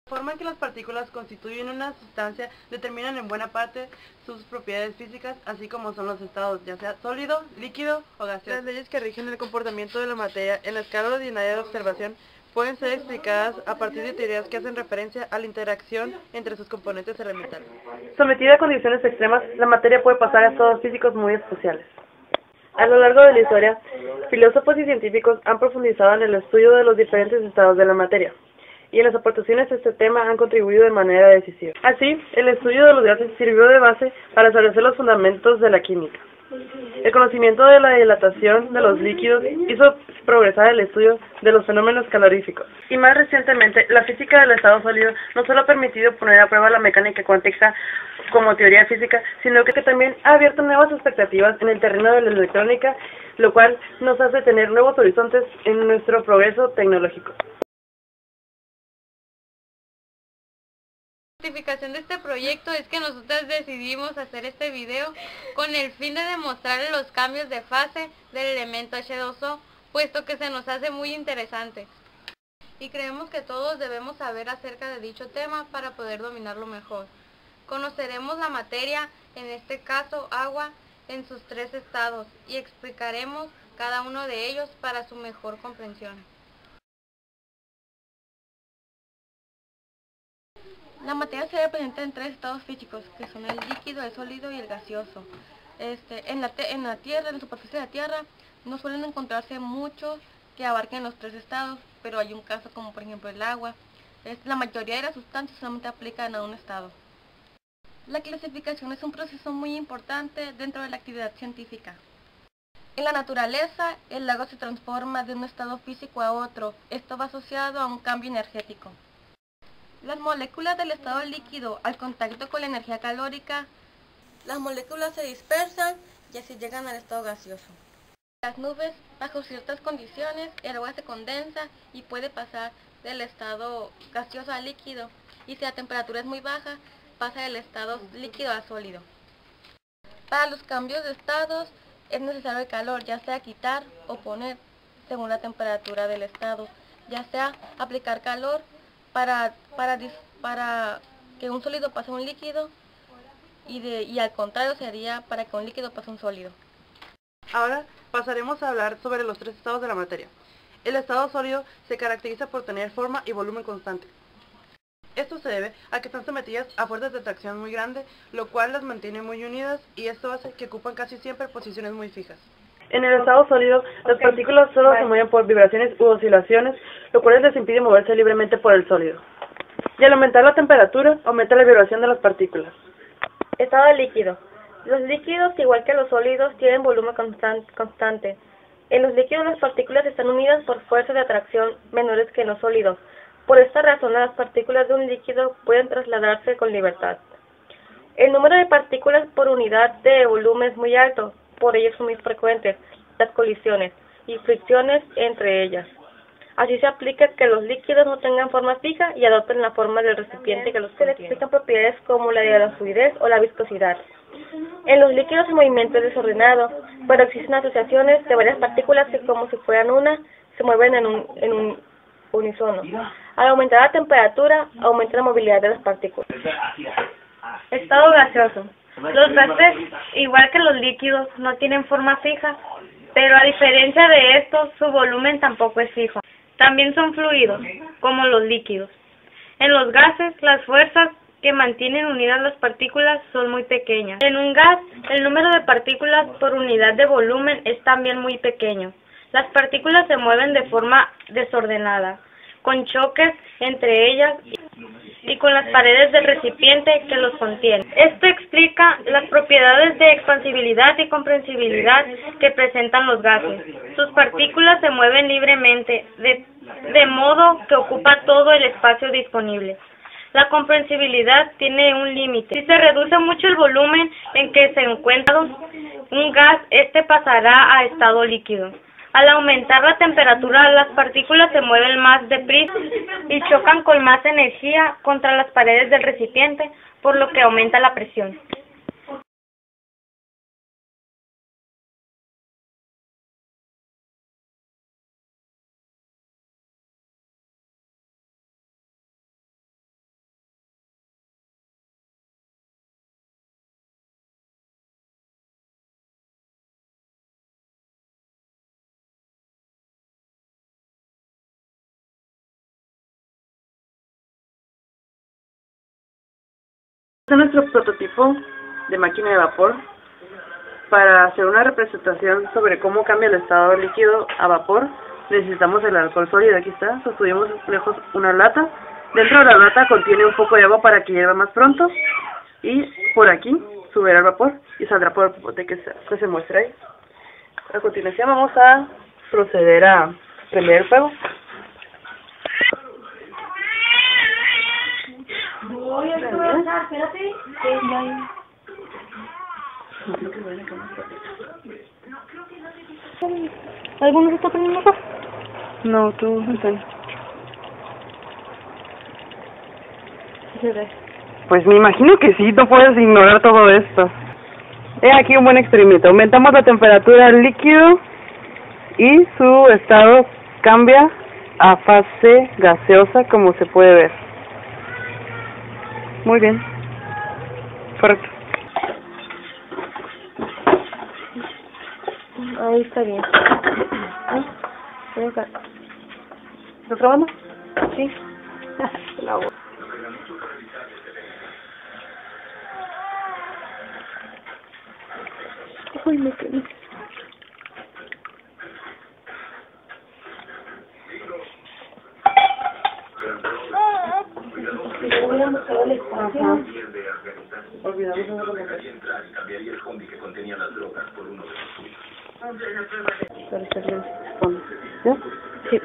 La forma en que las partículas constituyen una sustancia determinan en buena parte sus propiedades físicas, así como son los estados, ya sea sólido, líquido o gaseoso. Las leyes que rigen el comportamiento de la materia en la escala ordinaria de observación pueden ser explicadas a partir de teorías que hacen referencia a la interacción entre sus componentes elementales. Sometida a condiciones extremas, la materia puede pasar a estados físicos muy especiales. A lo largo de la historia, filósofos y científicos han profundizado en el estudio de los diferentes estados de la materia, y en las aportaciones a este tema han contribuido de manera decisiva. Así, el estudio de los gases sirvió de base para establecer los fundamentos de la química. El conocimiento de la dilatación de los líquidos hizo progresar el estudio de los fenómenos caloríficos. Y más recientemente, la física del estado sólido no solo ha permitido poner a prueba la mecánica cuántica como teoría física, sino que también ha abierto nuevas expectativas en el terreno de la electrónica, lo cual nos hace tener nuevos horizontes en nuestro progreso tecnológico. La justificación de este proyecto es que nosotros decidimos hacer este video con el fin de demostrar los cambios de fase del elemento H2O, puesto que se nos hace muy interesante. Y creemos que todos debemos saber acerca de dicho tema para poder dominarlo mejor. Conoceremos la materia, en este caso agua, en sus tres estados, y explicaremos cada uno de ellos para su mejor comprensión. La materia se representa en tres estados físicos, que son el líquido, el sólido y el gaseoso. En la Tierra, en la superficie de la Tierra, no suelen encontrarse muchos que abarquen los tres estados, pero hay un caso como por ejemplo el agua. La mayoría de las sustancias solamente aplican a un estado. La clasificación es un proceso muy importante dentro de la actividad científica. En la naturaleza, el agua se transforma de un estado físico a otro. Esto va asociado a un cambio energético. Las moléculas del estado líquido, al contacto con la energía calórica, las moléculas se dispersan y así llegan al estado gaseoso. Las nubes, bajo ciertas condiciones, el agua se condensa y puede pasar del estado gaseoso a líquido, y si la temperatura es muy baja, pasa del estado líquido a sólido. Para los cambios de estados es necesario el calor, ya sea quitar o poner, según la temperatura del estado, ya sea aplicar calor para que un sólido pase a un líquido y al contrario sería para que un líquido pase a un sólido. Ahora pasaremos a hablar sobre los tres estados de la materia. El estado sólido se caracteriza por tener forma y volumen constante. Esto se debe a que están sometidas a fuerzas de atracción muy grandes, lo cual las mantiene muy unidas y esto hace que ocupan casi siempre posiciones muy fijas. En el estado sólido, las partículas solo se mueven por vibraciones u oscilaciones, lo cual les impide moverse libremente por el sólido. Y al aumentar la temperatura, aumenta la vibración de las partículas. Estado líquido. Los líquidos, igual que los sólidos, tienen volumen constante. En los líquidos las partículas están unidas por fuerzas de atracción menores que en los sólidos. Por esta razón, las partículas de un líquido pueden trasladarse con libertad. El número de partículas por unidad de volumen es muy alto, por ello son muy frecuentes las colisiones y fricciones entre ellas. Así se aplica que los líquidos no tengan forma fija y adopten la forma del recipiente que los contiene. Se le explican propiedades como la de la fluidez o la viscosidad. En los líquidos el movimiento es desordenado, pero existen asociaciones de varias partículas que, como si fueran una, se mueven en un unísono. Al aumentar la temperatura, aumenta la movilidad de las partículas. Estado gaseoso. Los gases, igual que los líquidos, no tienen forma fija, pero a diferencia de estos, su volumen tampoco es fijo. También son fluidos, como los líquidos. En los gases, las fuerzas que mantienen unidas las partículas son muy pequeñas. En un gas, el número de partículas por unidad de volumen es también muy pequeño. Las partículas se mueven de forma desordenada, con choques entre ellas y con las paredes del recipiente que los contiene. Esto explica las propiedades de expansibilidad y compresibilidad que presentan los gases. Sus partículas se mueven libremente, de modo que ocupa todo el espacio disponible. La compresibilidad tiene un límite. Si se reduce mucho el volumen en que se encuentra un gas, este pasará a estado líquido. Al aumentar la temperatura, las partículas se mueven más deprisa y chocan con más energía contra las paredes del recipiente, por lo que aumenta la presión. Este es nuestro prototipo de máquina de vapor para hacer una representación sobre cómo cambia el estado líquido a vapor. Necesitamos el alcohol sólido, aquí está, sostuvimos lejos una lata. Dentro de la lata contiene un poco de agua para que hierva más pronto y por aquí subirá el vapor y saldrá por el popote que se muestra ahí. A continuación vamos a proceder a prender el fuego. Espérate. ¿Alguno se está poniendo acá? No, tú no estás. Pues me imagino que sí, no puedes ignorar todo esto. He aquí un buen experimento. Aumentamos la temperatura del líquido y su estado cambia a fase gaseosa, como se puede ver. Muy bien. Correcto. Ahí está bien. ¿Estás grabando? Sí. La voz. Uy, me quedé. Olvidamos ¿Ya? Sí.